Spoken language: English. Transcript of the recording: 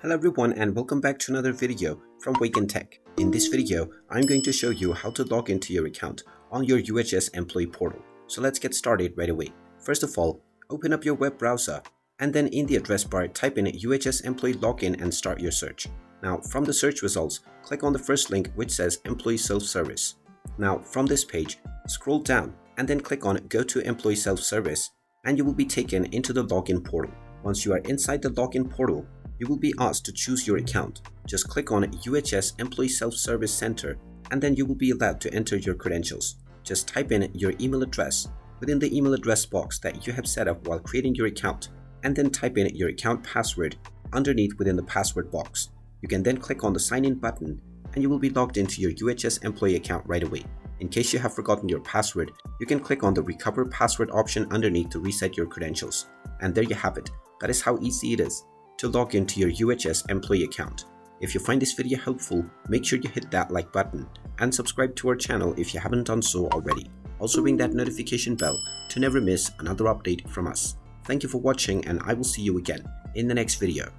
Hello everyone and welcome back to another video from Wake&Tech. In this video, I'm going to show you how to log into your account on your UHS employee portal. So let's get started right away. First of all, open up your web browser and then in the address bar type in UHS employee login and start your search. Now from the search results, click on the first link which says employee self-service. Now from this page, scroll down and then click on go to employee self-service and you will be taken into the login portal. Once you are inside the login portal, you will be asked to choose your account. Just click on UHS Employee Self-Service Center and then you will be allowed to enter your credentials. Just type in your email address within the email address box that you have set up while creating your account and then type in your account password underneath within the password box. You can then click on the sign in button and you will be logged into your UHS employee account right away. In case you have forgotten your password, you can click on the recover password option underneath to reset your credentials. And there you have it. That is how easy it is to log into your UHS employee account. If you find this video helpful, make sure you hit that like button and subscribe to our channel if you haven't done so already. Also ring that notification bell to never miss another update from us. Thank you for watching and I will see you again in the next video.